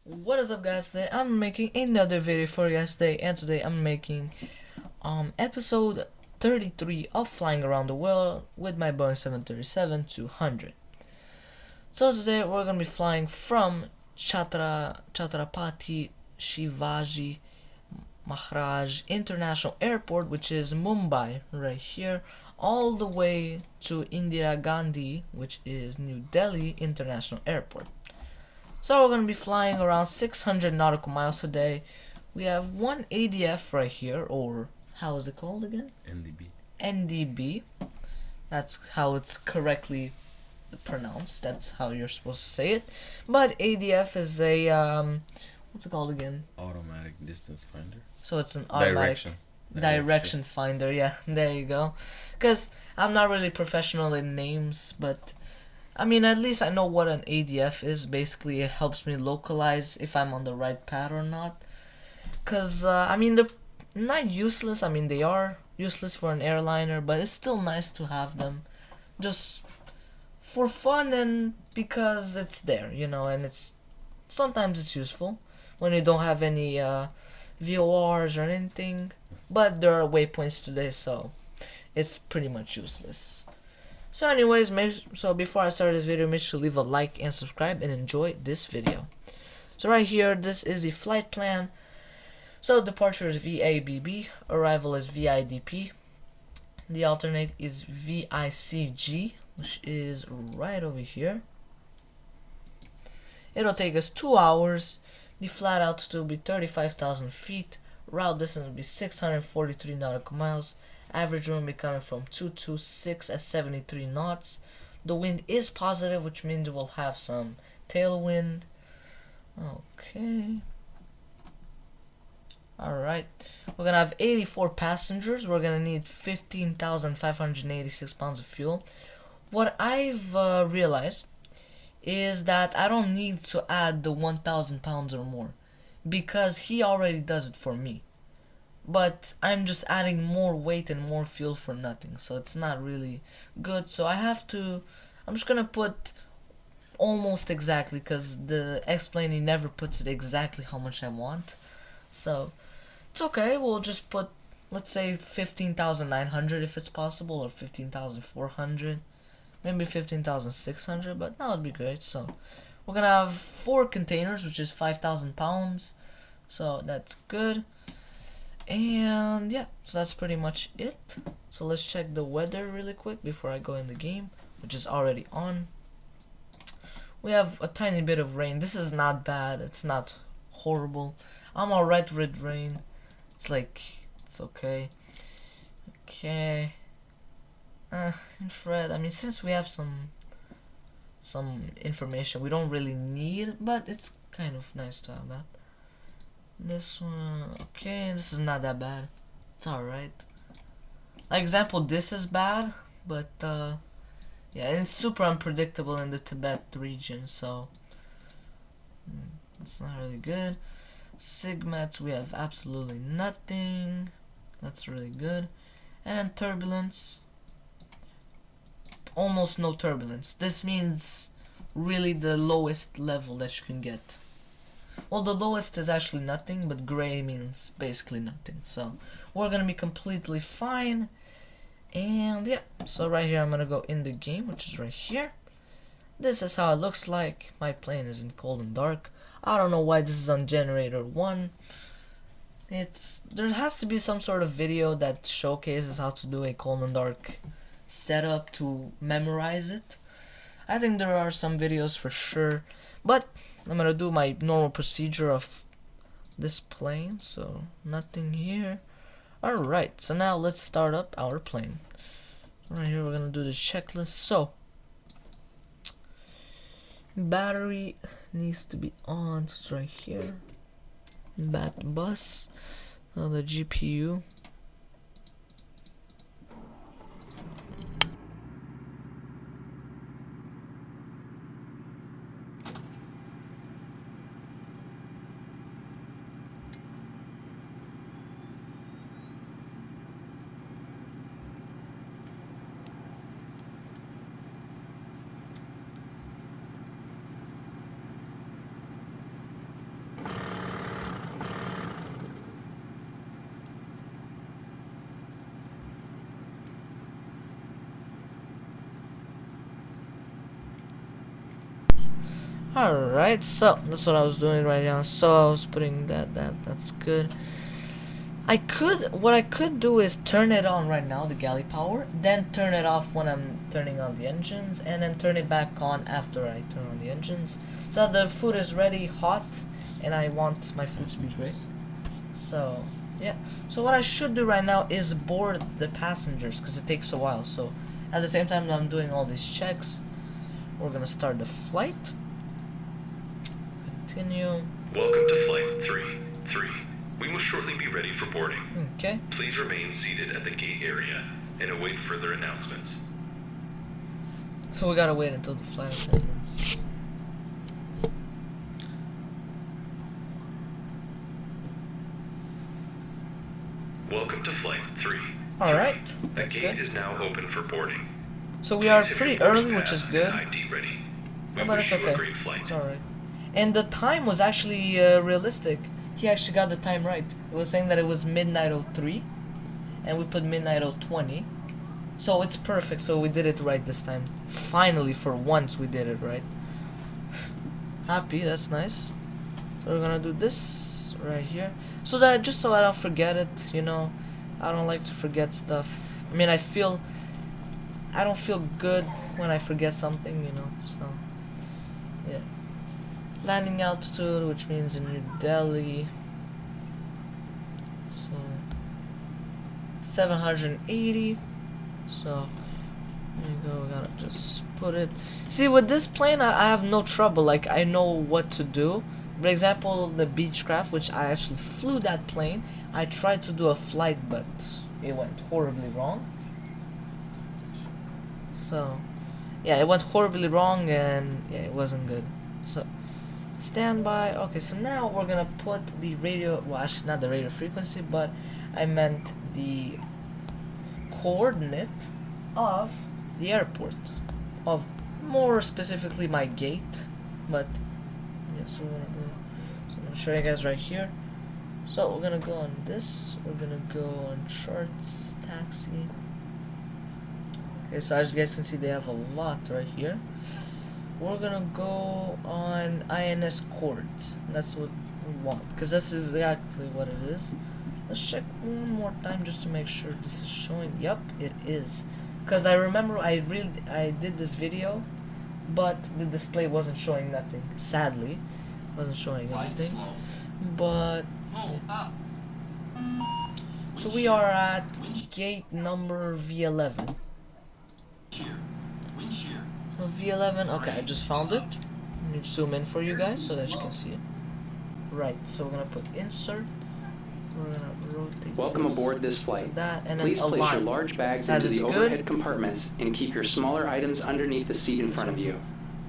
What is up, guys? Today I'm making another video for you guys today, and today I'm making episode 33 of Flying Around the World with my Boeing 737-200. So today we're gonna be flying from Chhatrapati Shivaji Maharaj International Airport, which is Mumbai, right here, all the way to Indira Gandhi, which is New Delhi International Airport. So we're going to be flying around 600 nautical miles today. We have one ADF right here, or how is it called again? NDB. NDB. That's how it's correctly pronounced. That's how you're supposed to say it. But ADF is a what's it called again? Automatic distance finder. So it's an automatic direction finder. Yeah, there you go. Because I'm not really professional in names, but I mean, at least I know what an ADF is. Basically, it helps me localize if I'm on the right path or not. Because, I mean, they're not useless. I mean, they are useless for an airliner, but it's still nice to have them. Just for fun and because it's there, and sometimes it's useful when you don't have any VORs or anything. But there are waypoints today, so it's pretty much useless. So anyways, so before I start this video, make sure to leave a like and subscribe and enjoy this video. So right here, this is the flight plan. So departure is VABB, arrival is VIDP, the alternate is VICG, which is right over here. It'll take us 2 hours, the flat altitude will be 35,000 feet, route distance will be 643 nautical miles, average wind will be coming from 226 at 73 knots. The wind is positive, which means we'll have some tailwind. Okay. Alright. We're going to have 84 passengers. We're going to need 15,586 pounds of fuel. What I've realized is that I don't need to add the 1,000 pounds or more, because he already does it for me. But I'm just adding more weight and more fuel for nothing, so it's not really good. So I'm just gonna put almost exactly, because the explaining never puts it exactly how much I want. So it's okay, we'll just put, let's say 15,900 if it's possible, or 15,400, maybe 15,600, but that would be great. So we're gonna have 4 containers, which is 5,000 pounds, so that's good. And yeah, so that's pretty much it. So let's check the weather really quick before I go in the game, which is already on. We have a tiny bit of rain. This is not bad, it's not horrible. I'm alright with rain. It's okay. Okay. Infrared, I mean, since we have some information we don't really need, but it's kind of nice to have that. This one, okay, this is not that bad. It's alright. Like example, this is bad, but yeah, it's super unpredictable in the Tibet region, so it's not really good. Sigmats, we have absolutely nothing. That's really good. And then turbulence, almost no turbulence. This means really the lowest level that you can get. Well, the lowest is actually nothing, but gray means basically nothing. So we're gonna be completely fine. And yeah, so right here I'm gonna go in the game, which is right here. This is how it looks like. My plane is in cold and dark. I don't know why this is on generator 1. There has to be some sort of video that showcases how to do a cold and dark setup to memorize it. I think there are some videos for sure, but I'm gonna do my normal procedure of this plane, so nothing here. Alright, so now let's start up our plane. Right here we're gonna do the checklist. So battery needs to be on, so it's right here. Bat bus. Now the GPU. Alright, so that's what I was doing right now. So I was putting that's good. What I could do is turn it on right now, the galley power, then turn it off when I'm turning on the engines, and then turn it back on after I turn on the engines. So the food is ready, hot, and I want my food to be great. So, yeah. So what I should do right now is board the passengers, because it takes a while. So, at the same time that I'm doing all these checks, we're gonna start the flight. Continue. Welcome to Flight 33. We will shortly be ready for boarding. Okay. Please remain seated at the gate area and await further announcements. So we gotta wait until the flight attendants. Welcome to Flight 3. Alright, The that's gate good. is now open for boarding. So we are Please have pretty your boarding early, which is pass good. and ID ready. We Oh, but wish it's you okay. a great flight. It's alright. And the time was actually realistic. He actually got the time right. It was saying that it was midnight 03, and we put midnight 020. So it's perfect. So we did it right this time. Finally, for once, we did it right. Happy, that's nice. So we're gonna do this right here. So that just so I don't forget it, you know. I don't like to forget stuff. I mean, I don't feel good when I forget something, you know. So yeah. Landing altitude, which means in New Delhi. So 780. So there you go. We gotta just put it. See, with this plane, I have no trouble. Like, I know what to do. For example, the Beechcraft, which I actually flew that plane. I tried to do a flight, but it went horribly wrong. So yeah, it went horribly wrong, and yeah, it wasn't good. So standby. Okay, so now we're gonna put the radio. Well, actually, not the radio frequency, but I meant the coordinate of the airport, of more specifically my gate. But yeah, so we're gonna go. So I'm gonna show you guys right here. So we're gonna go on this. We're gonna go on charts, taxi. Okay, so as you guys can see, they have a lot right here. We're gonna go on INS chords. That's what we want, because this is exactly what it is. Let's check one more time just to make sure this is showing. Yep, it is. Because I remember I did this video, but the display wasn't showing nothing. Sadly, wasn't showing anything. But yeah. So we are at gate number V11. So V11, okay, I just found it. Let me zoom in for you guys so that you can see it. Right, so we're gonna put insert. We're gonna rotate. Welcome this aboard this to flight. that, and then Please place your align. large bags That into is the good. overhead compartments and keep your smaller items underneath the seat in front of you.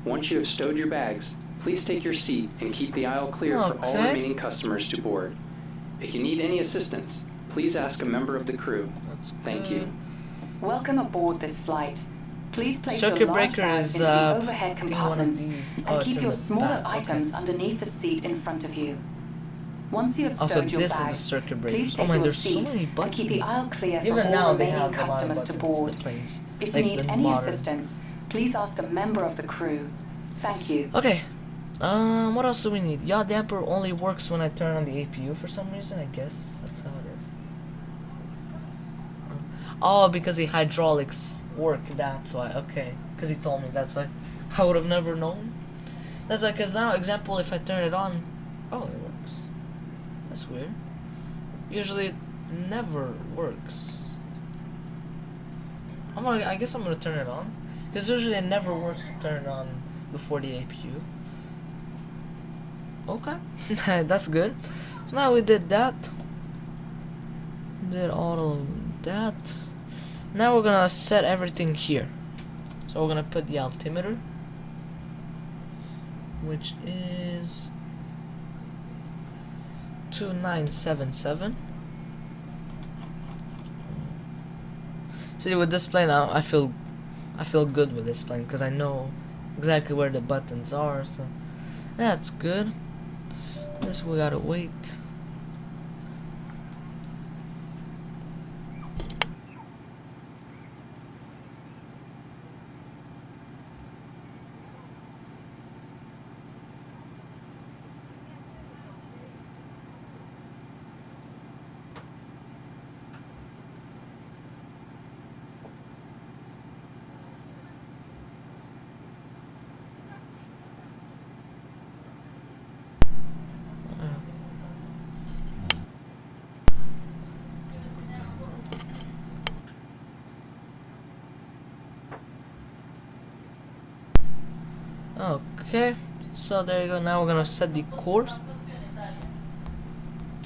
Once you have stowed your bags, please take your seat and keep the aisle clear for all Okay. remaining customers to board. If you need any assistance, please ask a member of the crew. That's Thank good. you. Welcome aboard this flight. Please place Circuit your large breaker bags is into the overhead I think one of compartment these. Oh, and it's keep in your the smaller back. Okay. items underneath the seat in front of you. Once you have Also, stowed your this is the bags, circuit please breakers. Oh take my, your there's so seat many and keep the buttons. aisle clear for Even all now they remaining have a lot of customers to buttons. board. The planes, If you like need the any modern. assistance, please ask a member of the crew. Thank you. Okay. What else do we need? Yaw damper only works when I turn on the APU for some reason. I guess that's how it is. Oh, because the hydraulics work. That's why. Okay. Because he told me. That's why. I would have never known. That's like, because now, example, if I turn it on, oh, it works. That's weird. Usually, it never works. I guess I'm gonna turn it on, because usually it never works to turn it on before the APU. Okay, that's good. So now we did that. Did all of that. Now we're gonna set everything here. So we're gonna put the altimeter, which is 2977. See, with this plane now, I feel good with this plane because I know exactly where the buttons are. So that's good. This we gotta wait. Okay, so there you go. Now we're gonna set the course.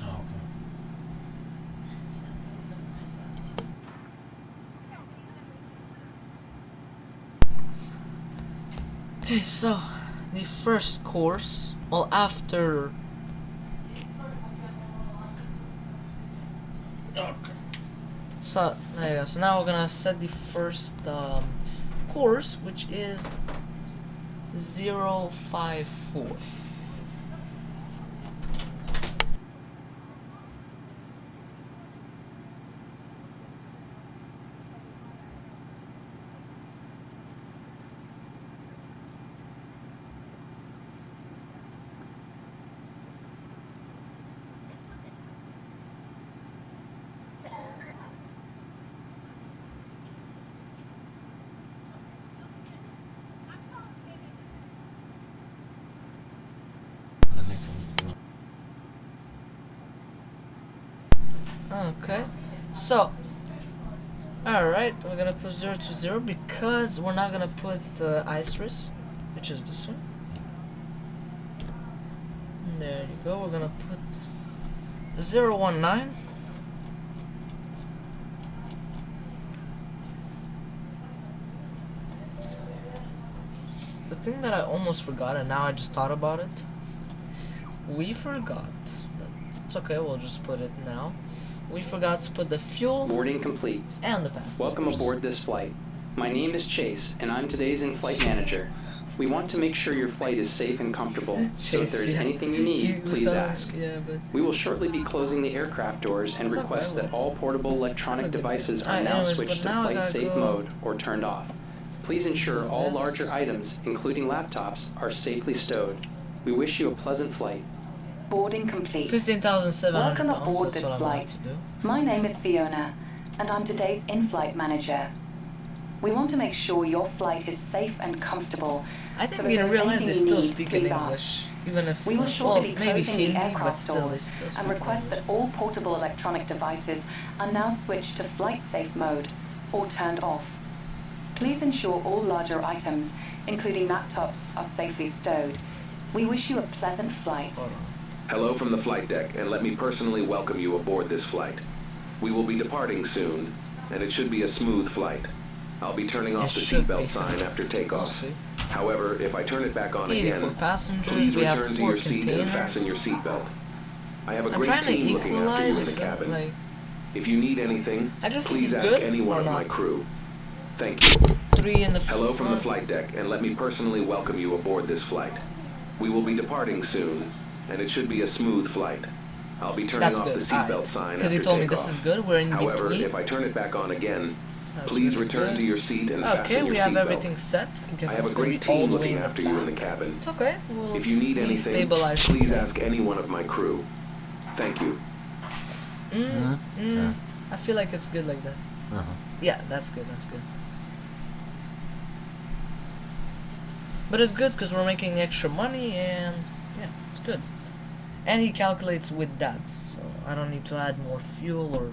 Oh, okay. Okay, so the first course, well, after. Okay. So there you go. So now we're gonna set the first course, which is 054. The next one is zero. Okay, so alright, we're gonna put 0 to 0 because we're not gonna put ice risk, which is this one. And there you go, we're gonna put 019. The thing that I almost forgot and now I just thought about it, we forgot, but it's okay, we'll just put it now. We forgot to put the fuel Boarding complete. and the passengers. Welcome aboard this flight. My name is Chase, and I'm today's in-flight manager. We want to make sure your flight is safe and comfortable, so if Chase, there's yeah. anything you He need, was please telling- ask. Yeah, but We will shortly be closing the aircraft doors and It's okay, request that well, all portable that's a electronic good devices thing. are now Anyways, switched but to now I flight gotta safe go mode or turned off. Please ensure do all this. larger items, including laptops, are safely stowed. We wish you a pleasant flight. Boarding complete. 15,700 Welcome pounds, aboard that's this what I'm gonna have flight. to do. My name is Fiona, and I'm today's in-flight manager. We want to make sure your flight is safe and comfortable. I think so in if there's real life they anything you still need, speak in please ask. English, even if, We will well, shortly be maybe closing the Hindi, but aircraft still they doors still speak and in request English. that all portable electronic devices are now switched to flight safe mode or turned off. Please ensure all larger items, including laptops, are safely stowed. We wish you a pleasant flight. Hold on. Hello from the flight deck, and let me personally welcome you aboard this flight. We will be departing soon, and it should be a smooth flight. I'll be turning off the should seatbelt be. sign after We'll takeoff. see. However, if I turn it back on 84 again, passengers, please we have return to 4 your seat and fasten containers. your seatbelt. I have a I'm great trying to team looking after equalize you in the if cabin. like If you need anything, I guess please this is ask good anyone or of my not? crew. Thank you. 3 in the Hello from the front. flight deck, and let me personally welcome you aboard this flight. We will be departing soon, and it should be a smooth flight. I'll be turning That's off good. the seatbelt Alright. sign Because after he told me takeoff. this is good, we're in However, between. if I turn it back on again, That's please really return good. to your seat and Okay, fasten we your have seatbelt. everything set. I I guess have a it's gonna great be all team the way looking in the after you in the back. cabin. It's okay. We'll If you need anything, destabilize please it. ask any one of my crew. Thank you. Yeah. I feel like it's good like that. Uh-huh. Yeah, that's good. That's good. But it's good because we're making extra money and yeah, it's good. And he calculates with that, so I don't need to add more fuel or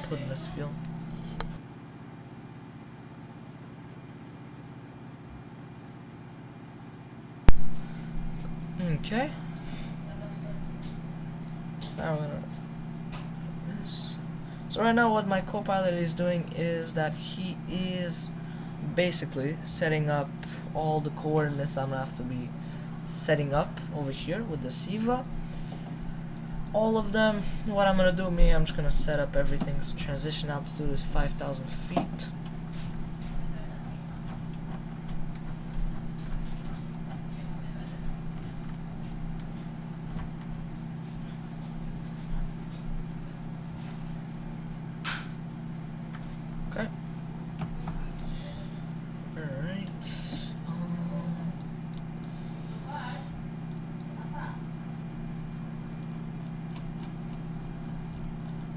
put less fuel. Okay. Now we're gonna put this. So right now what my co-pilot is doing is that he is basically setting up all the coordinates I'm gonna have to be setting up over here with the SIVA. All of them. What I'm gonna do, I'm just gonna set up everything. So transition altitude is 5,000 feet. Okay. Alright.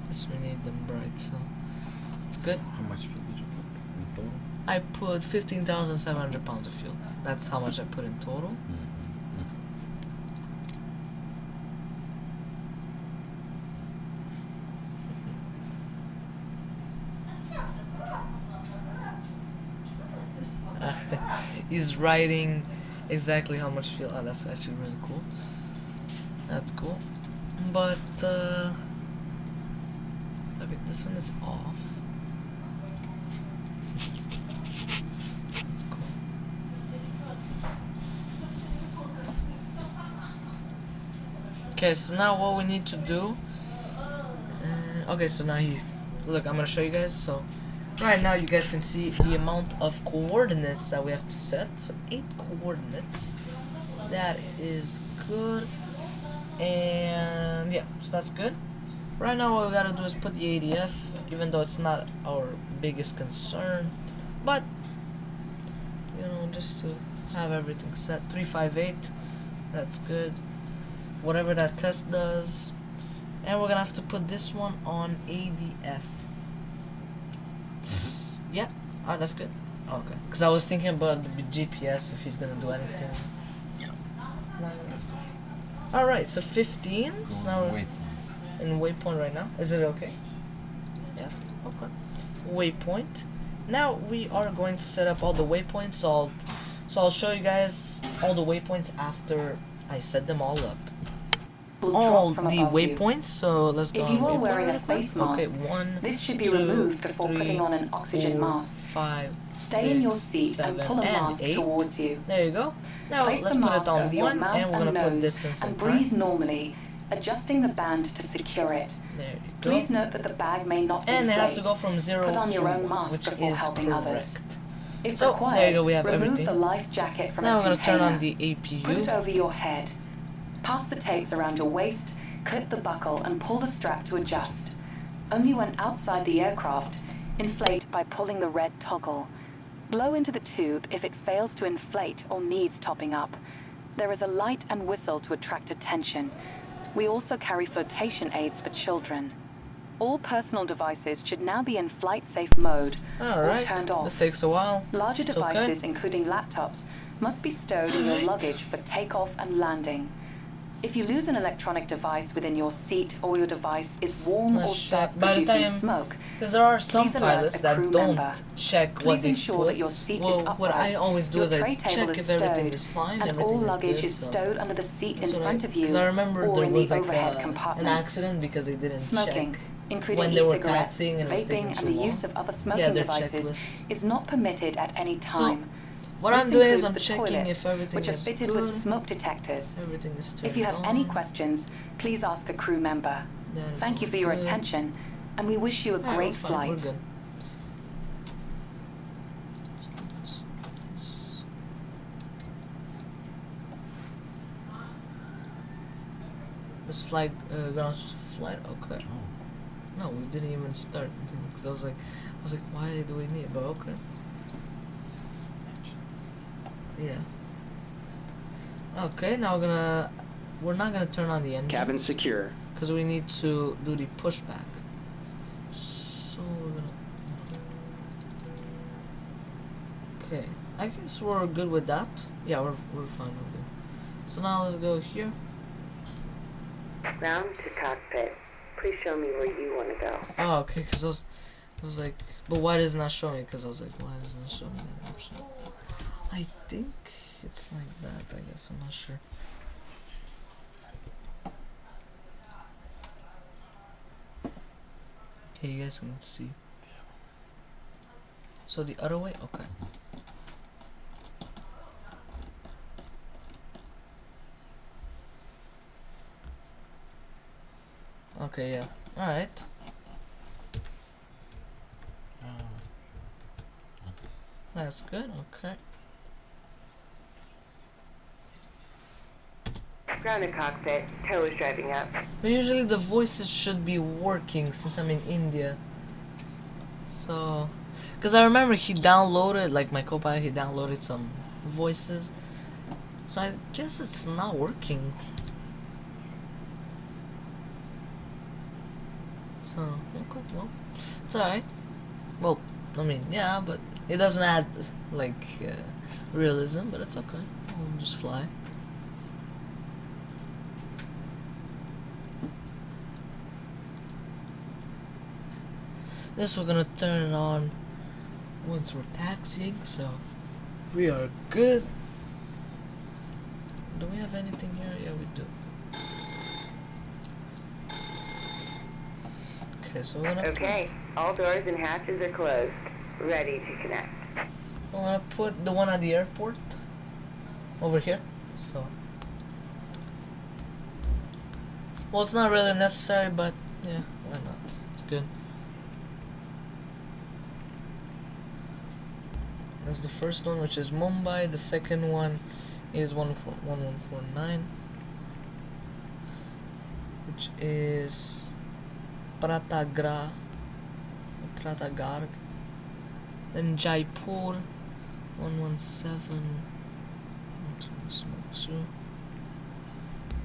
Guess we need them bright, so it's good. How much fuel did you put in total? I put 15,700 pounds of fuel. That's how much I put in total. He's writing exactly how much fuel. Oh, that's actually really cool. That's cool. But okay, this one is off. That's cool. Okay, so now what we need to do. Okay, so now look, I'm gonna show you guys. So right now you guys can see the amount of coordinates that we have to set. So 8 coordinates. That is good. And yeah, so that's good. Right now what we gotta do is put the ADF, even though it's not our biggest concern. But you know, just to have everything set. 358. That's good. Whatever that test does. And we're gonna have to put this one on ADF. Yeah, oh, that's good. Okay, because I was thinking about the GPS if he's gonna do anything. Yeah, it's not gonna. That's good. All right, so 15. So now we're in waypoint right now. Is it okay? Yeah. Okay. Waypoint. Now we are going to set up all the waypoints. So I'll show you guys all the waypoints after I set them all up. All the waypoints, so let's go on waypoint real quick. Okay, 1, this should be 2, removed before 3, putting on an oxygen 4, mask. 5, Stay in your 6, seat 7, and pull a and mask 8. towards you. There you go. Now Place let's the put it mask on over your 1, mouth and we're gonna put nose distance and and breathe time. normally, adjusting the band to secure it. There you go. Please note that the bag may not And it has inflate. to go from 0 Put on to your own 1, mask which before is helping others. correct. If So required, there you go. We have remove everything. the life jacket from Now its we're gonna turn on container. the Put it APU. over your head. Pass the tapes around your waist, clip the buckle and pull the strap to adjust. Only when outside the aircraft, inflate by pulling the red toggle. Blow into the tube if it fails to inflate or needs topping up. There is a light and whistle to attract attention. We also carry flotation aids for children. All personal devices should now be in flight-safe mode or Alright, turned off. this takes a while. Larger It's devices, okay. including laptops, must be stowed in your Alright. luggage for takeoff and landing. If you lose an electronic device within your seat or your device is warm Let's or starts check. By the producing time, smoke, because there are some please alert pilots a that crew don't member. check Please what they ensure that put. your seat is Well, what upright, I always do your is I tray table check is if everything stowed, is fine, and everything all is luggage good. is So stowed under the seat in front of you because I remember or there in was the like overhead an compartment. accident because they didn't Smoking, check including when they were e-cigarettes, taxiing and it was taking vaping, too and the long. use of other Yeah, smoking their devices checklist. is not permitted at any time. What This I'm doing is includes I'm the checking toilets, if everything which are is fitted good. with smoke detectors. Everything is turned If you have on. any questions, please ask a crew member. That is Thank you all for your good. attention, and we wish you a Yeah, great we're fine, flight. we're good. This flight, ground flight, okay. No, we didn't even start because I was like, why do we need it? But okay. Yeah. Okay, now we're not gonna turn on the engine. Cabin secure. Because we need to do the pushback. So we're gonna. Okay, I guess we're good with that. Yeah, we're fine with it. So now let's go here. Ground to cockpit. Please show me where you want to go. Oh, okay, because I was like, but why does it not show me? Because I was like, why does it not show me that option? I think it's like that, I guess, I'm not sure. Okay, you guys can see. So the other way? Okay. Okay, yeah. Alright. That's good, okay. Ground to cockpit. Tow is driving up. But usually the voices should be working since I'm in India. So, because I remember he downloaded, like my co-pilot, he downloaded some voices. So I guess it's not working. So, okay, well, it's alright. Well, I mean, yeah, but it doesn't add, like, realism, but it's okay. We'll just fly. This we're gonna turn it on once we're taxiing, so we are good. have anything here? Yeah, we do. Okay, so we're gonna Okay, all doors and hatches are closed. Ready to connect. I'm gonna put the one at the airport over here. So, well, it's not really necessary, but yeah, why not? It's good. That's the first one, which is Mumbai. The second one is 1149, which is Pratagarh. Then Jaipur 117.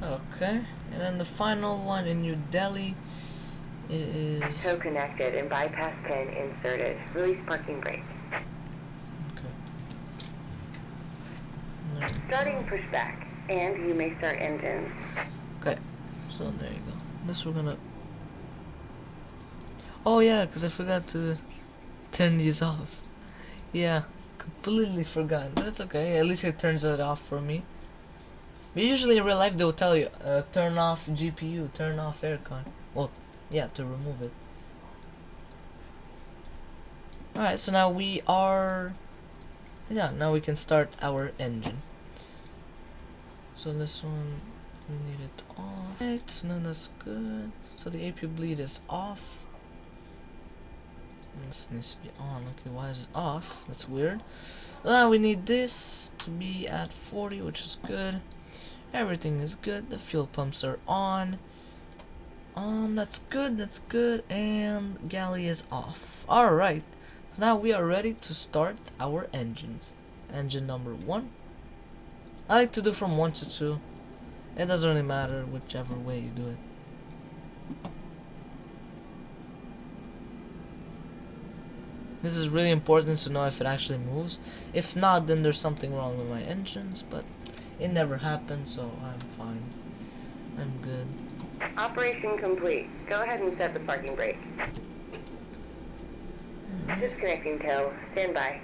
Okay, and then the final one in New Delhi is Tow connected and bypass pin inserted. Release parking brake. okay. Starting pushback, and you may start engines. Okay, so there you go. This we're gonna. Oh yeah, because I forgot to turn these off. Yeah, completely forgot. But it's okay. At least it turns it off for me. But usually in real life they will tell you, turn off GPU, turn off aircon. Well, yeah, to remove it. Alright, so now we are... Yeah, now we can start our engine. So this one, we need it off. Right, so now that's good. So the AP bleed is off. This needs to be on. Okay, why is it off? That's weird. Now we need this to be at 40, which is good. Everything is good. The fuel pumps are on. That's good. And galley is off. Alright. So now we are ready to start our engines. Engine number 1. I like to do from 1 to 2. It doesn't really matter whichever way you do it. This is really important to know if it actually moves. If not, then there's something wrong with my engines, but it never happened, so I'm fine. I'm good. Operation complete. Go ahead and set the parking brake. Disconnecting tow. Stand by.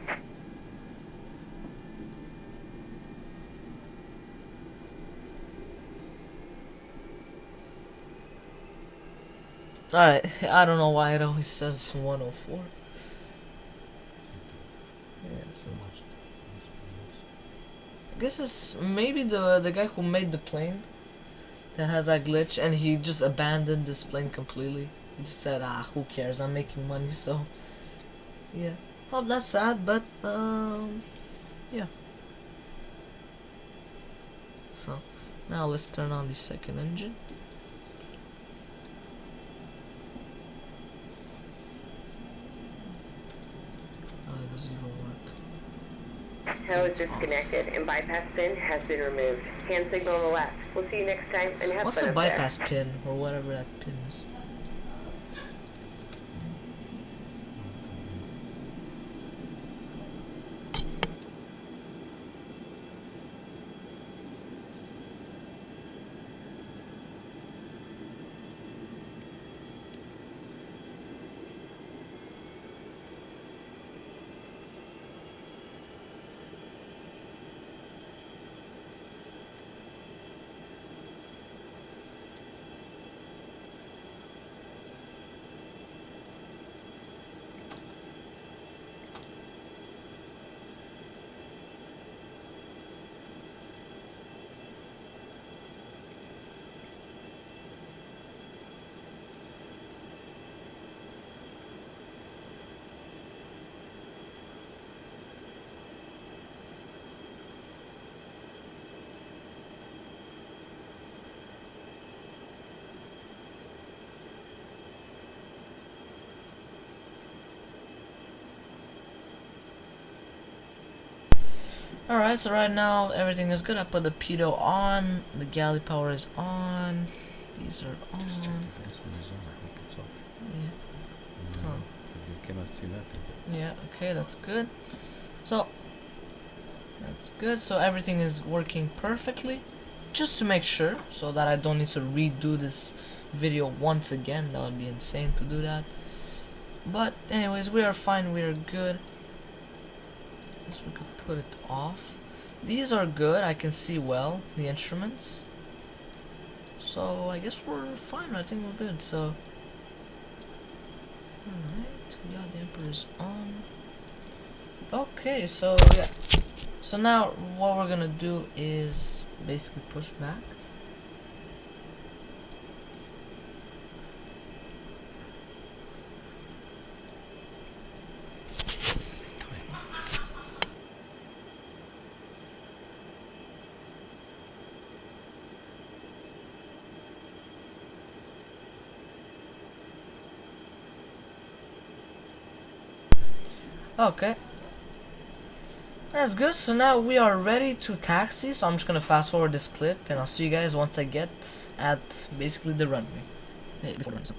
Alright, I don't know why it always says 104. Yeah, so I guess it's maybe the guy who made the plane that has that glitch, and he just abandoned this plane completely. He just said, who cares, I'm making money, so yeah. Well, that's sad, but yeah. So now let's turn on the second engine. Oh, it doesn't even work. Tow is disconnected and bypass pin has been removed. Hand signal on the left. We'll see you next time and have What's fun a up there. bypass pin, or whatever that pin is? Alright, so right now everything is good. I put the pitot on, the galley power is on, these are on. Just check the first one is on. I hope it's off. Yeah. So You cannot see nothing. yeah, okay, that's good. So that's good. So everything is working perfectly. Just to make sure, so that I don't need to redo this video once again. That would be insane to do that. But anyways, we are fine. We are good. Guess we could put it off. These are good. I can see well the instruments. So I guess we're fine. I think we're good. So alright, yeah, the Emperor's on. Okay, so yeah. So now what we're gonna do is basically push back. Okay. That's good. So now we are ready to taxi. So I'm just gonna fast forward this clip, and I'll see you guys once I get at basically the runway. Before the runway.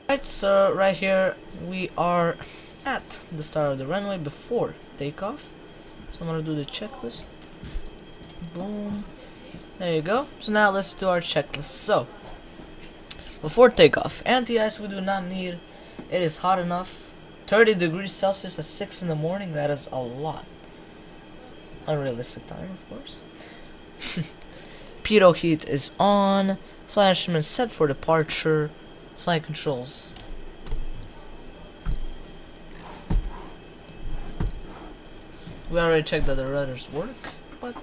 Right, so right here we are at the start of the runway before takeoff. So I'm gonna do the checklist. Boom. There you go. So now let's do our checklist. So before takeoff, anti-ice we do not need. It is hot enough. 30 degrees Celsius at 6 in the morning. That is a lot. Unrealistic time, of course. Pitot heat is on. Flight instruments set for departure. Flight controls. We already checked that the rudders work, but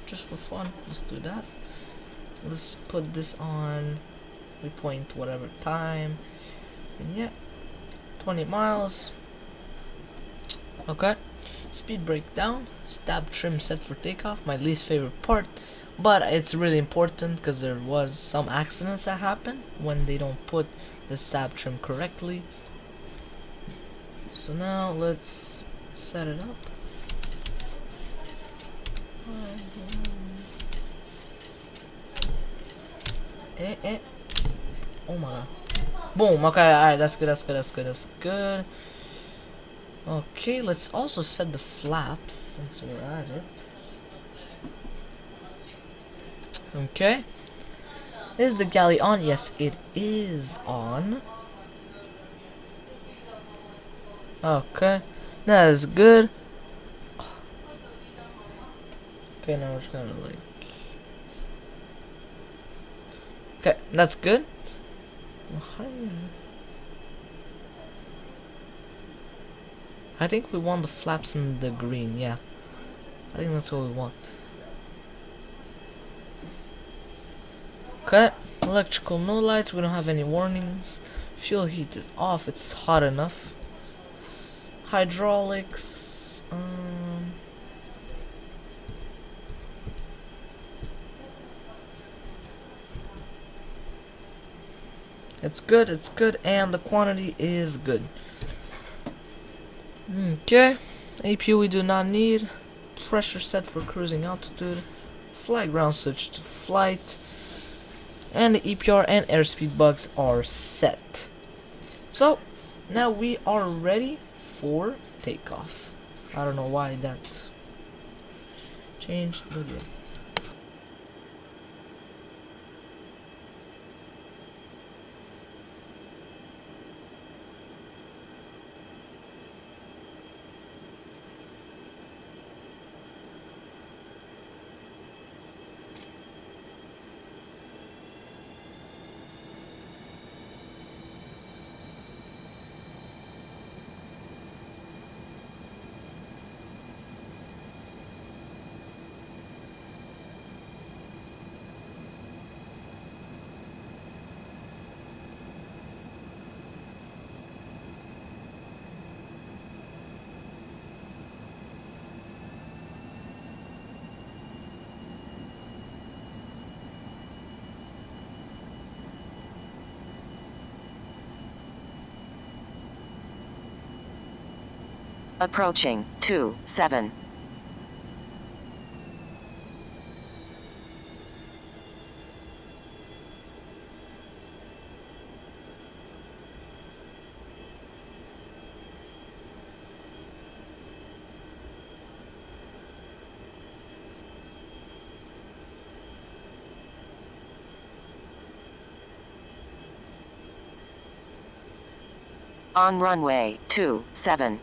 just for fun, let's do that. Let's put this on. We point whatever time. And yeah, 20 miles. Okay. Speed brake down. Stab trim set for takeoff. My least favorite part. But it's really important because there was some accidents that happen when they don't put the stab trim correctly. So now let's set it up. Oh my god. Boom. Okay, alright, that's good, that's good, that's good, that's good. Okay, let's also set the flaps since we're at it. Okay. Is the galley on? Yes, it is on. Okay. That is good. Okay, now we're just gonna like... Okay, that's good. I think we want the flaps in the green, yeah. I think that's what we want. Okay, electrical no lights, we don't have any warnings. Fuel heat is off, it's hot enough. Hydraulics, it's good, and the quantity is good. Okay, APU we do not need. Pressure set for cruising altitude. Flight ground switch to flight. And the EPR and airspeed bugs are set. So, Now we are ready for takeoff. I don't know why that changed, but yeah. Approaching 27. On runway 27.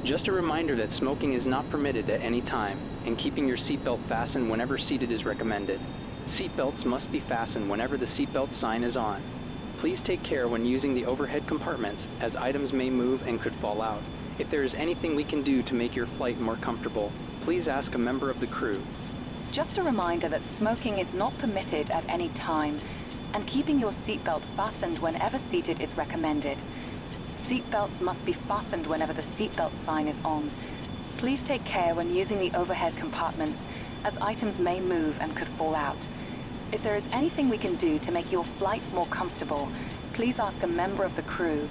Just a reminder that smoking is not permitted at any time, and keeping your seatbelt fastened whenever seated is recommended. Seatbelts must be fastened whenever the seatbelt sign is on. Please take care when using the overhead compartments, as items may move and could fall out. If there is anything we can do to make your flight more comfortable, please ask a member of the crew. Just a reminder that smoking is not permitted at any time, and keeping your seatbelt fastened whenever seated is recommended. Seatbelts must be fastened whenever the seatbelt sign is on. Please take care when using the overhead compartments, as items may move and could fall out. If there is anything we can do to make your flight more comfortable, please ask a member of the crew.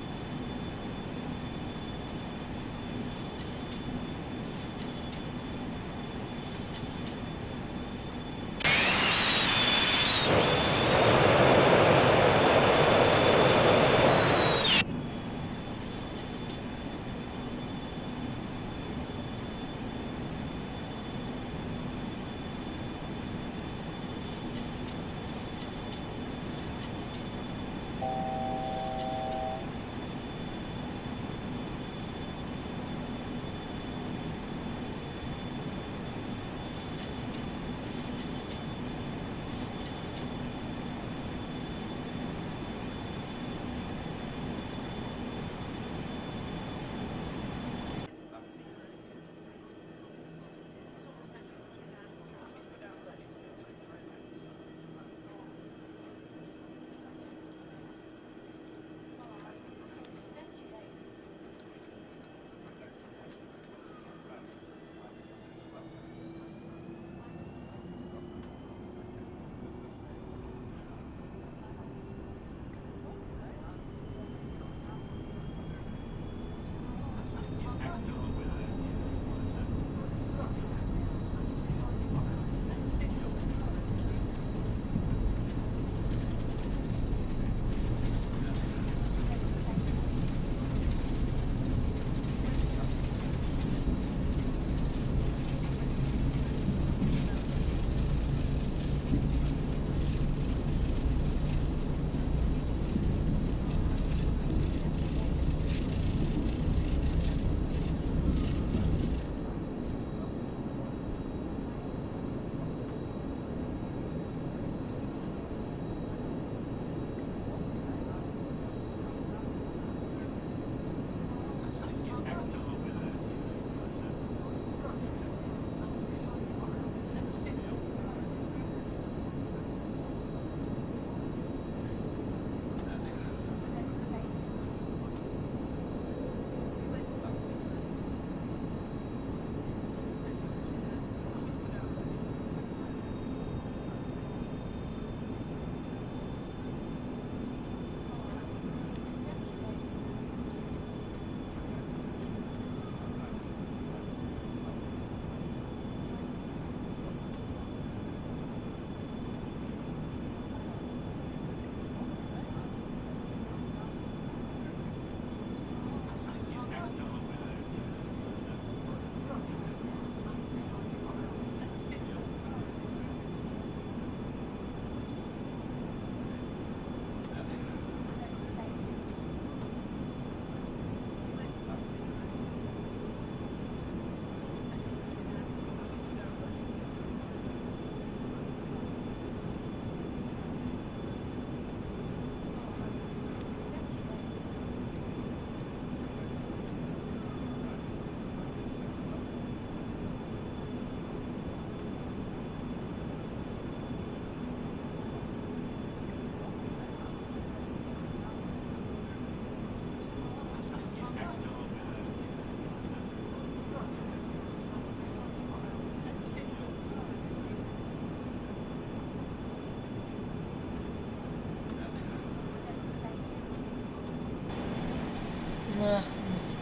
Nah,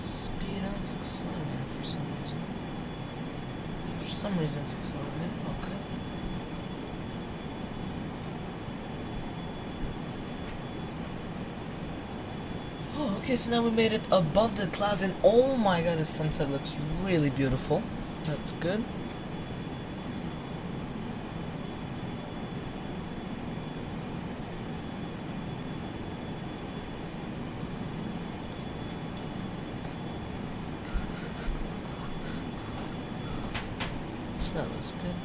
speed and it's accelerator for some reason. For some reason it's accelerated, okay. Oh, okay, so now we made it above the clouds and oh my god, the sunset looks really beautiful. That's good. So that looks good.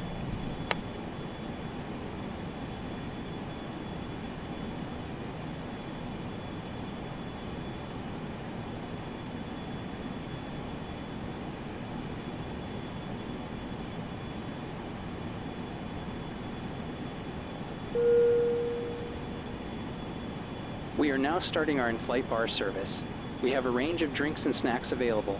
We are now starting our in-flight bar service. We have a range of drinks and snacks available.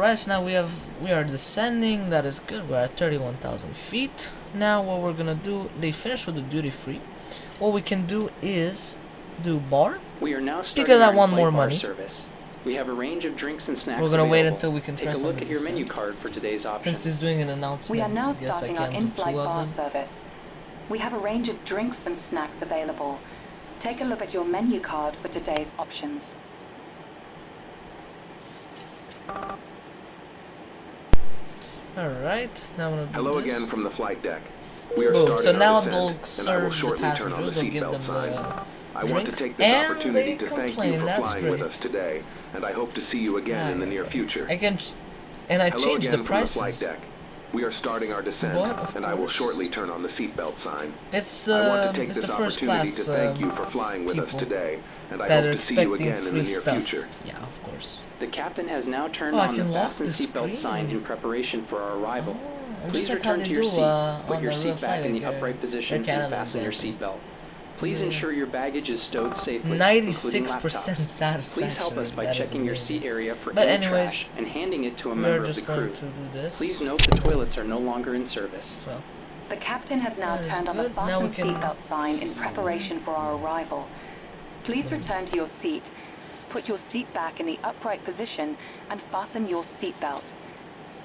Alright, so now we are descending. That is good. We're at 31,000 feet. Now what we're gonna do, they finished with the duty free. What we can do is do bar. We are now starting Because I our want in-flight more bar money. service. We have a range of drinks and snacks We're gonna wait available. until we can Take press a on look the at your menu descent. card for today's options. Since it's doing an announcement, We are now I guess I starting our can do in-flight 2 of bar them. service. We have a range of drinks and snacks available. Take a look at your menu card for today's options. Alright, now I'm gonna do Hello this. again from the flight deck. We are Boom. starting So our now descent, they'll and I will serve the shortly turn on passengers, the they'll give seatbelt them sign. the I want to drinks, take this and opportunity they to thank you complain. for That's flying with great. us today, and I hope to see you again in the near future. I can, and I Hello changed again the from the flight prices. deck. We are starting our descent, But, of and I will course, shortly turn on the seatbelt sign. It's I want to take it's this the first opportunity class to thank you for flying with us people today, and I that are hope to see you expecting again in the free near stuff. future. Yeah, of course. The captain has now turned Oh, I on the can lock fasten the seatbelt sign screen. in preparation for our arrival. Oh, Please just like how return they to your do seat, put on your the real seat back flight, in the like, upright Air position, and Canada fasten your example. seatbelt. Please Yeah. ensure your baggage is stowed safely, 96% including laptops. satisfaction. Please help us by That is checking your amazing. seat area for But any anyways, trash and handing it to a We're member of the just crew. going to do this. Please note the toilets are no longer in service. So, The captain has now That is turned on the good. Now we fasten can- seatbelt sign in preparation for our arrival. Please return to your seat. Put your seat back in the upright position and fasten your seatbelt.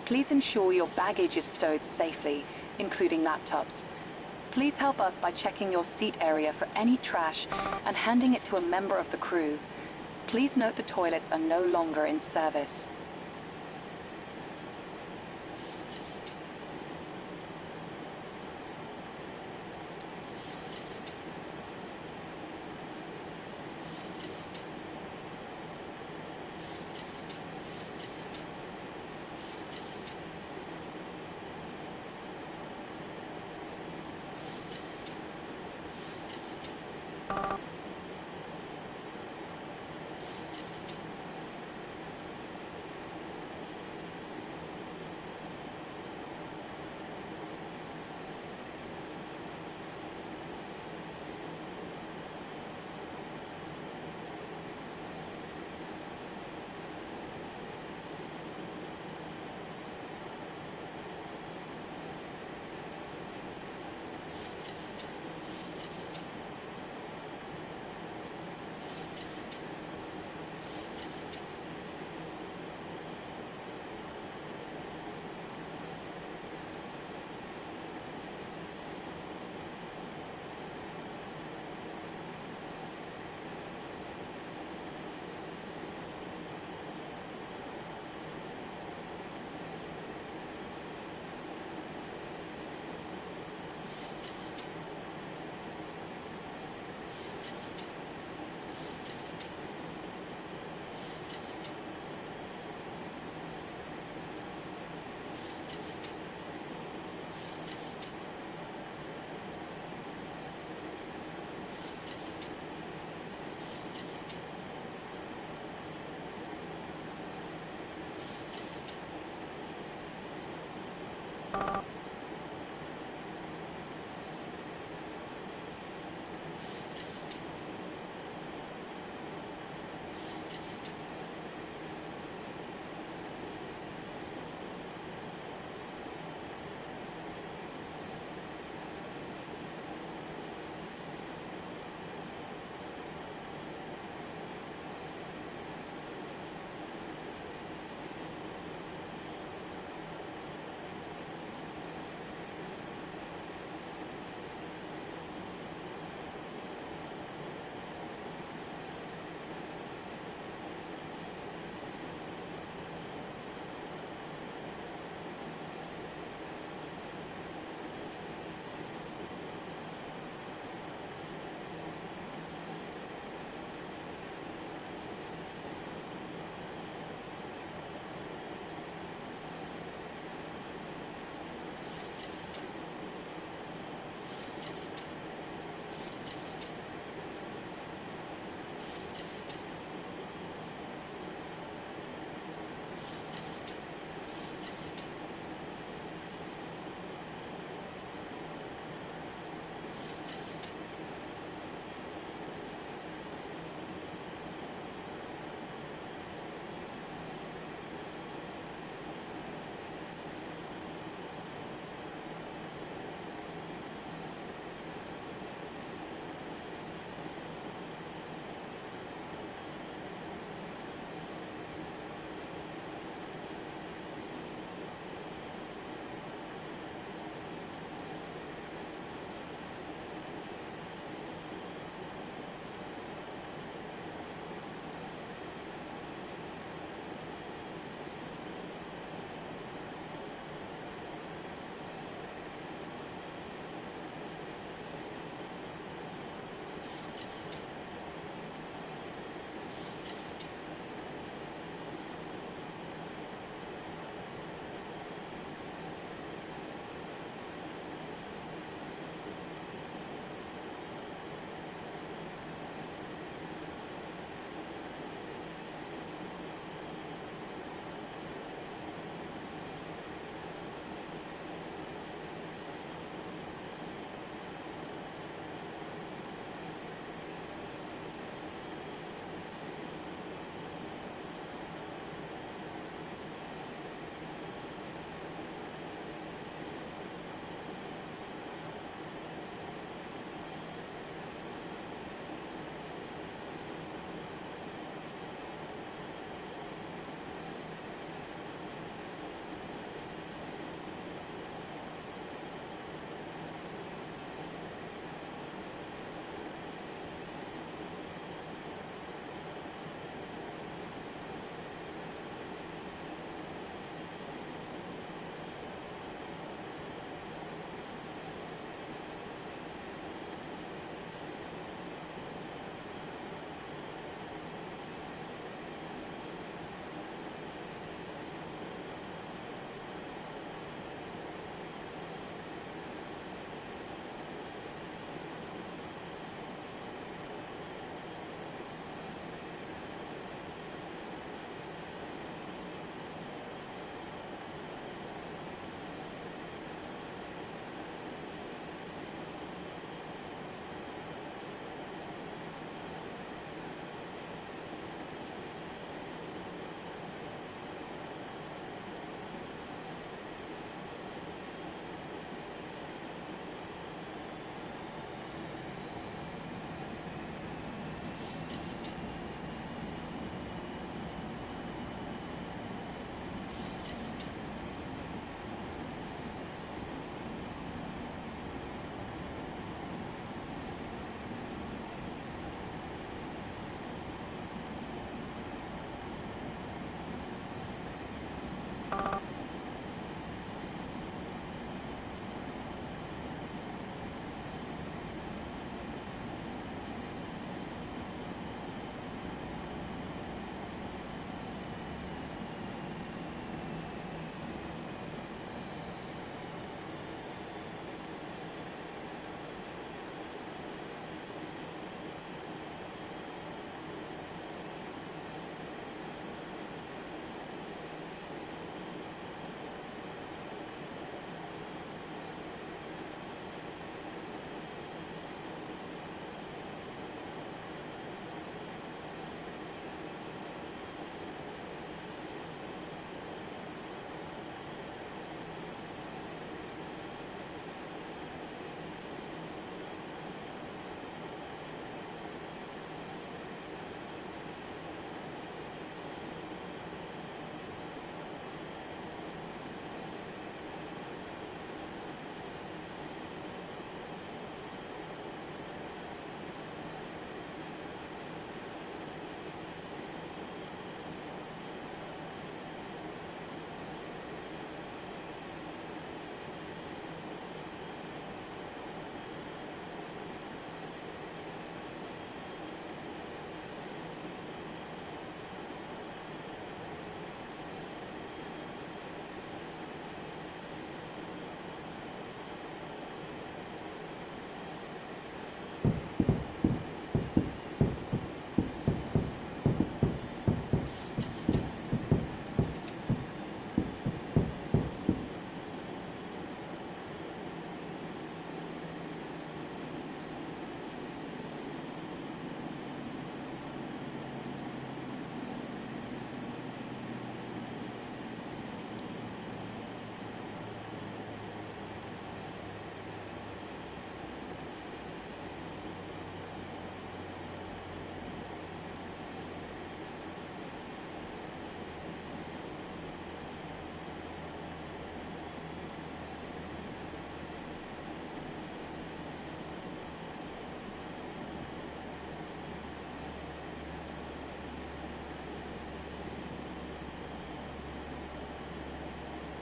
Please ensure your baggage is stowed safely, including laptops. Please help us by checking your seat area for any trash and handing it to a member of the crew. Please note the toilets are no longer in service.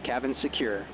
Cabin secure.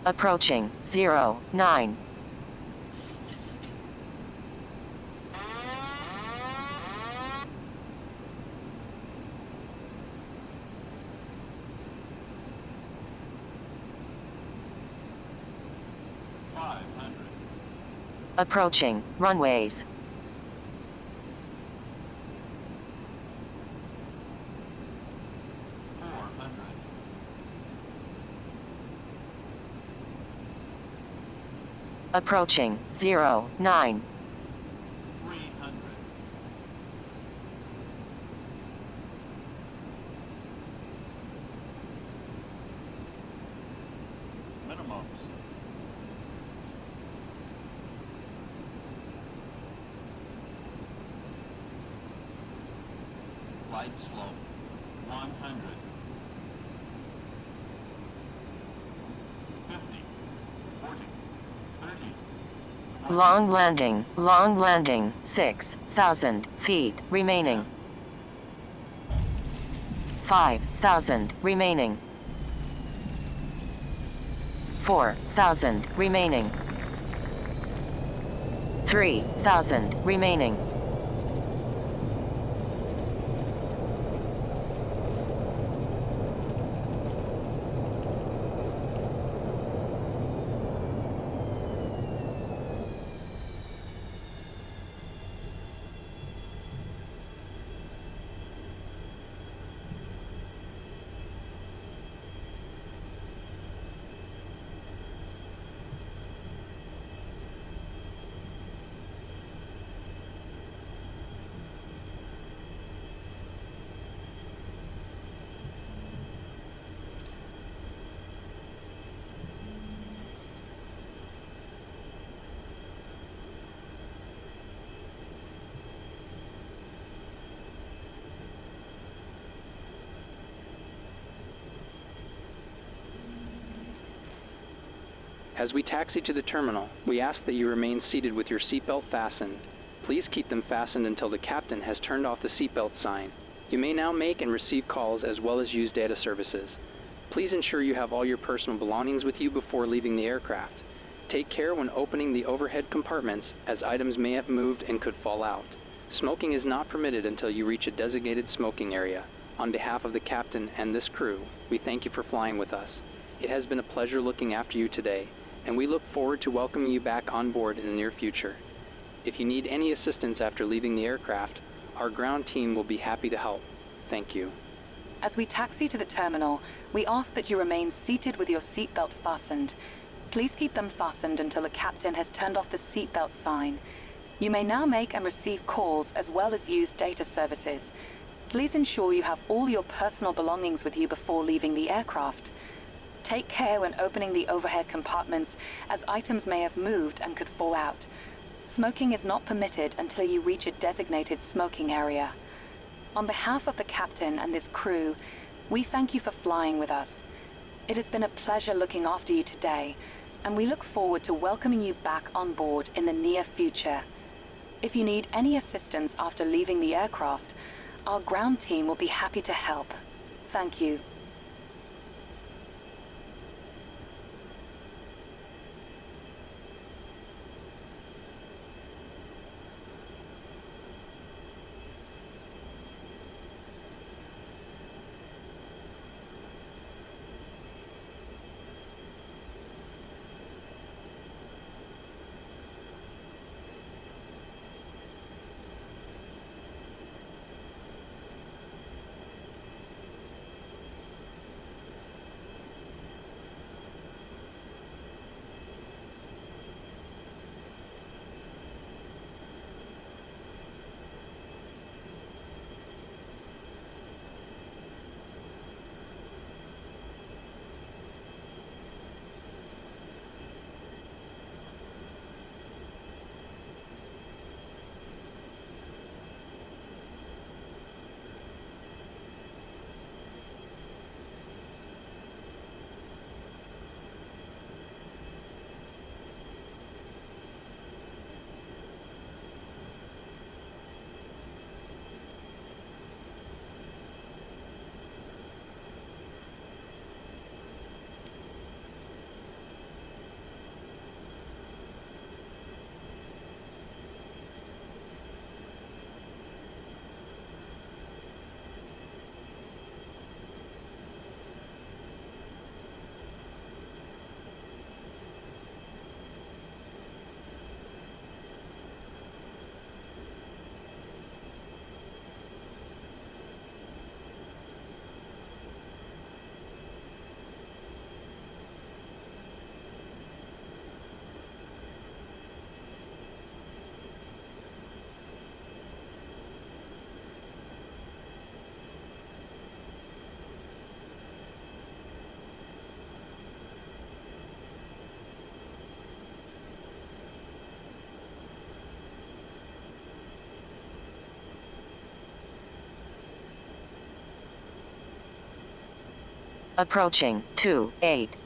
Approaching 09. Approaching runways. Approaching 09. Minimums. Light slope. 100. 50. 40. 30. Long landing, 6,000 feet remaining. 5,000 remaining. 4,000 remaining. 3,000 remaining. As we taxi to the terminal, we ask that you remain seated with your seatbelt fastened. Please keep them fastened until the captain has turned off the seatbelt sign. You may now make and receive calls as well as use data services. Please ensure you have all your personal belongings with you before leaving the aircraft. Take care when opening the overhead compartments, as items may have moved and could fall out. Smoking is not permitted until you reach a designated smoking area. On behalf of the captain and this crew, we thank you for flying with us. It has been a pleasure looking after you today, and we look forward to welcoming you back on board in the near future. If you need any assistance after leaving the aircraft, our ground team will be happy to help. Thank you. As we taxi to the terminal, we ask that you remain seated with your seatbelt fastened. Please keep them fastened until the captain has turned off the seatbelt sign. You may now make and receive calls as well as use data services. Please ensure you have all your personal belongings with you before leaving the aircraft. Take care when opening the overhead compartments, as items may have moved and could fall out. Smoking is not permitted until you reach a designated smoking area. On behalf of the captain and this crew, we thank you for flying with us. It has been a pleasure looking after you today, and we look forward to welcoming you back on board in the near future. If you need any assistance after leaving the aircraft, our ground team will be happy to help. Thank you. Approaching 28.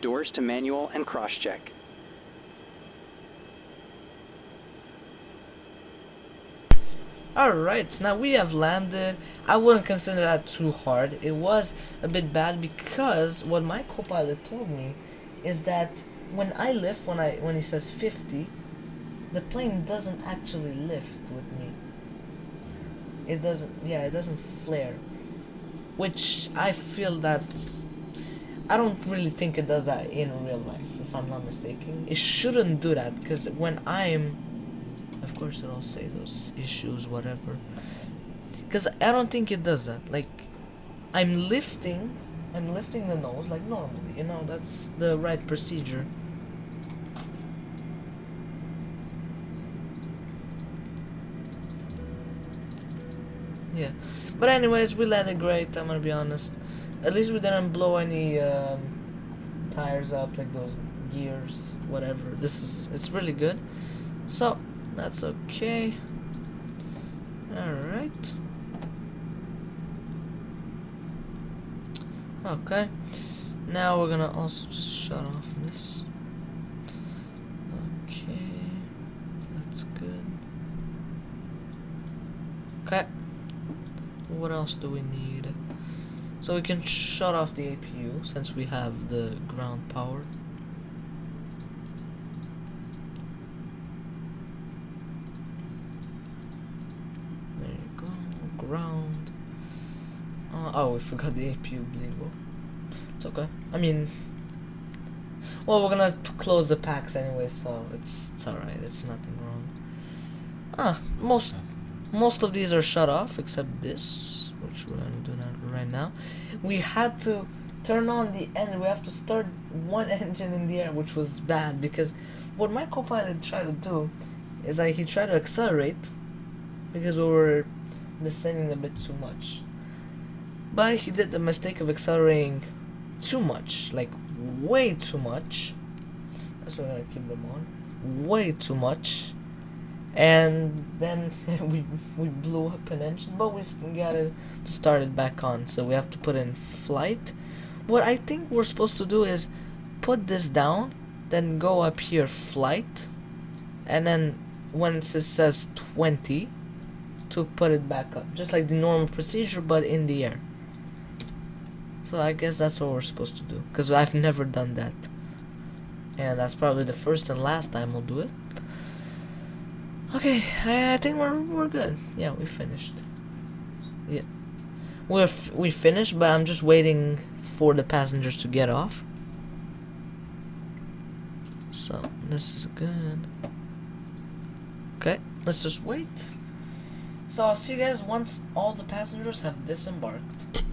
Doors to manual and cross-check. Alright, now we have landed. I wouldn't consider that too hard. It was a bit bad because what my co-pilot told me is that when I lift, when he says 50, the plane doesn't actually lift with me. It doesn't flare. Which I feel I don't really think it does that in real life, if I'm not mistaken. It shouldn't do that, because when of course it'll say those issues, whatever. Because I don't think it does that. Like, I'm lifting the nose like normally, you know, that's the right procedure. Yeah, but anyways, we landed great, I'm gonna be honest. At least we didn't blow any tires up, like those gears, whatever. It's really good. So, that's okay. Alright. Okay. Now we're gonna also just shut off this. Okay. That's good. Okay. What else do we need? So we can shut off the APU since we have the ground power. There you go, ground. Oh, we forgot the APU bleedable. It's okay. I mean, well, we're gonna close the packs anyway, so it's alright. It's nothing wrong. Most of these are shut off except this, which we're gonna do that right now. We had to turn on the engine. We have to start one engine in the air, which was bad because what my co-pilot tried to do is he tried to accelerate because we were descending a bit too much. But he did the mistake of accelerating too much, like way too much. That's why I'm gonna keep them on. Way too much. And then we blew up an engine, but we still got to start it back on, so we have to put in flight. What I think we're supposed to do is put this down, then go up here flight, and then when it says 20 to put it back up, just like the normal procedure but in the air. So I guess that's what we're supposed to do, because I've never done that, and that's probably the first and last time we'll do it. Okay, I think we're good. Yeah, we finished. Yeah, we finished, but I'm just waiting for the passengers to get off. So this is good. Okay, let's just wait. So I'll see you guys once all the passengers have disembarked.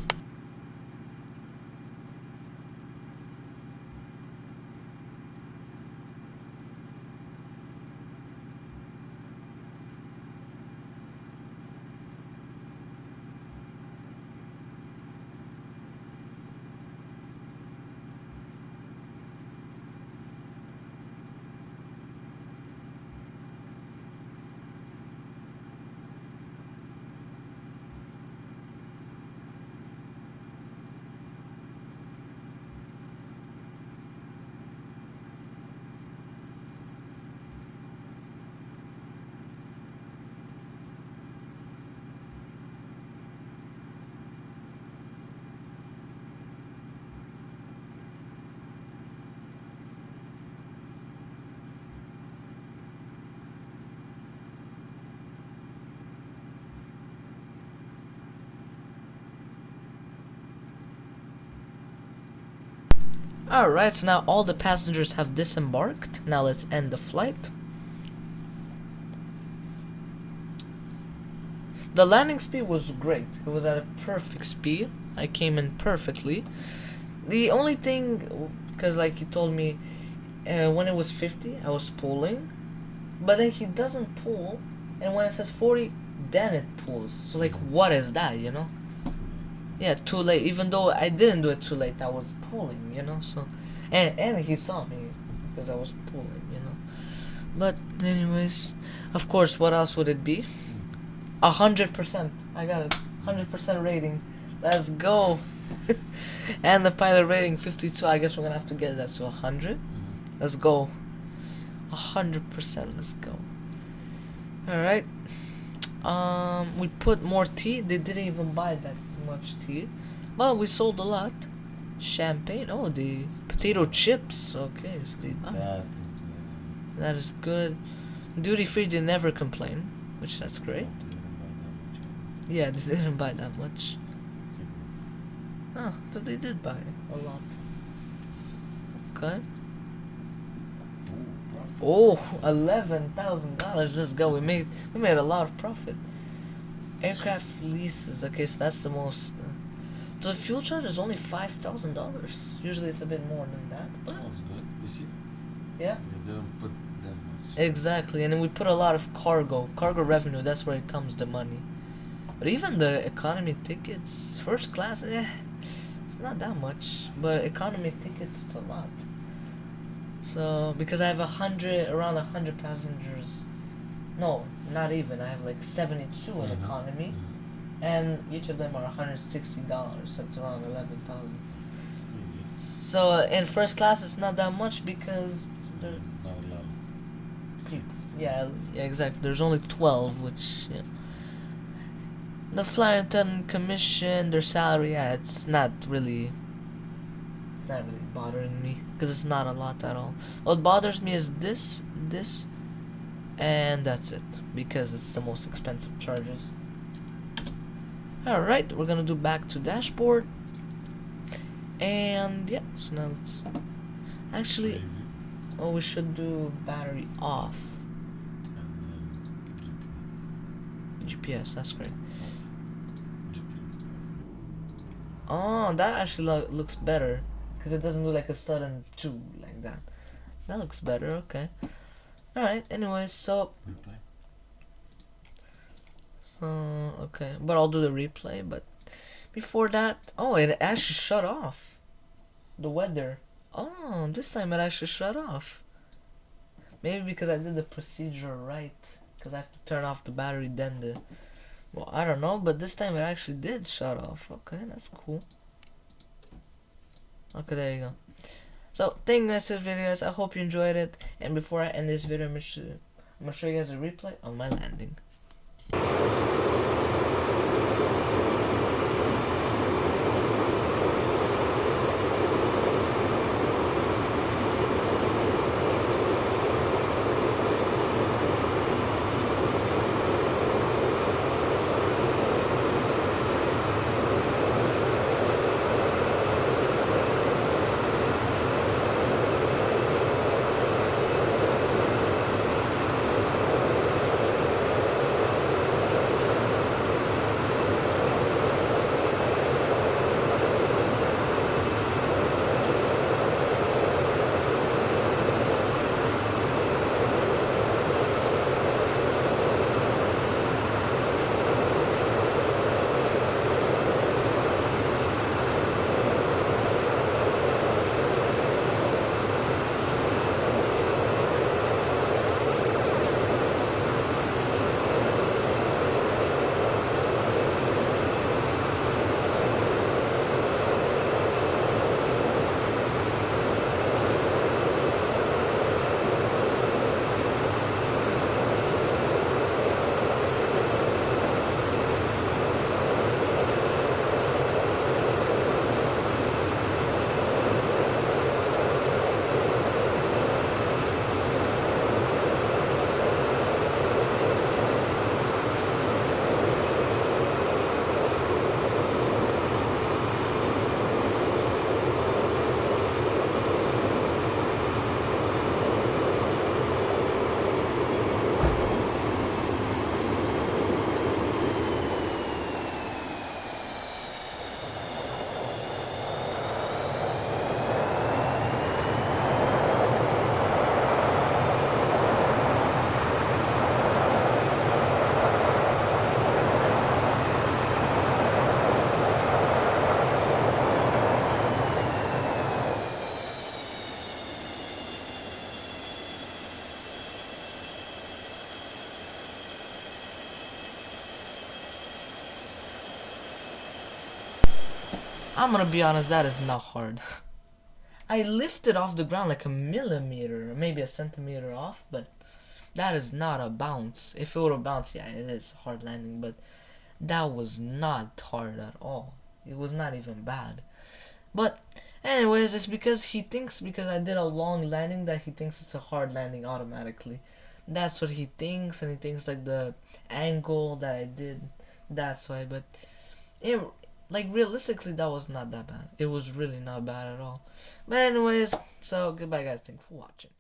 Alright, so now all the passengers have disembarked. Now let's end the flight. The landing speed was great. It was at a perfect speed. I came in perfectly. The only thing, because like he told me, when it was 50, I was pulling. But then he doesn't pull. And when it says 40, then it pulls. So like, what is that, you know? Yeah, too late. Even though I didn't do it too late, I was pulling, you know. So, and he saw me because I was pulling, you know. But anyways, of course, what else would it be? 100%. I got it. 100% rating. Let's go. And the pilot rating 52. I guess we're gonna have to get that to 100. Let's go. 100%. Let's go. All right. We put more tea. They didn't even buy that much tea, but we sold a lot. Champagne. Oh, the potato chips. Okay, so they buy. That is good. That is good. Duty free. They never complain, which that's great. Yeah, they didn't buy that much. Oh, so they did buy a lot. Okay. Oh, $11,000. Let's go. We made a lot of profit. Aircraft leases. Okay, so that's the most. The fuel charge is only $5,000. Usually it's a bit more than that. But That was good. You see? yeah, You didn't put that much. exactly. And then we put a lot of cargo revenue. That's where it comes the money. But even the economy tickets, first class, it's not that much. But economy tickets, it's a lot. So because I have around 100 passengers. No, not even. I have like 72 in economy, and each of them are $160. So it's around 11,000. So in first class, it's not that much because there, Not a lot of seats. yeah, exactly. There's only 12, which yeah. The flight attendant commission, their salary, yeah, it's not really bothering me because it's not a lot at all. What bothers me is this, and that's it because it's the most expensive charges. Alright, we're gonna do back to dashboard, and yeah, so now let's actually, oh, we should do battery off. GPS, that's great. Oh, that actually looks better because it doesn't look like a sudden 2 like that. That looks better. Okay. All right. Anyways, so okay, but I'll do the replay. But before that, oh, it actually shut off. The weather. Oh, this time it actually shut off. Maybe because I did the procedure right. Because I have to turn off the battery, then the. Well, I don't know, but this time it actually did shut off. Okay, that's cool. Okay, there you go. So, thank you guys for this video, guys. I hope you enjoyed it. And before I end this video, I'm gonna show you guys a replay of my landing. I'm gonna be honest, that is not hard. I lifted off the ground like a millimeter, maybe a centimeter off, but that is not a bounce. If it would have bounced, yeah, it is a hard landing, but that was not hard at all. It was not even bad. But anyways, it's because he thinks because I did a long landing that he thinks it's a hard landing automatically. That's what he thinks, and he thinks like the angle that I did, that's why. But it, like realistically, that was not that bad. It was really not bad at all. But anyways, so goodbye guys, thanks for watching.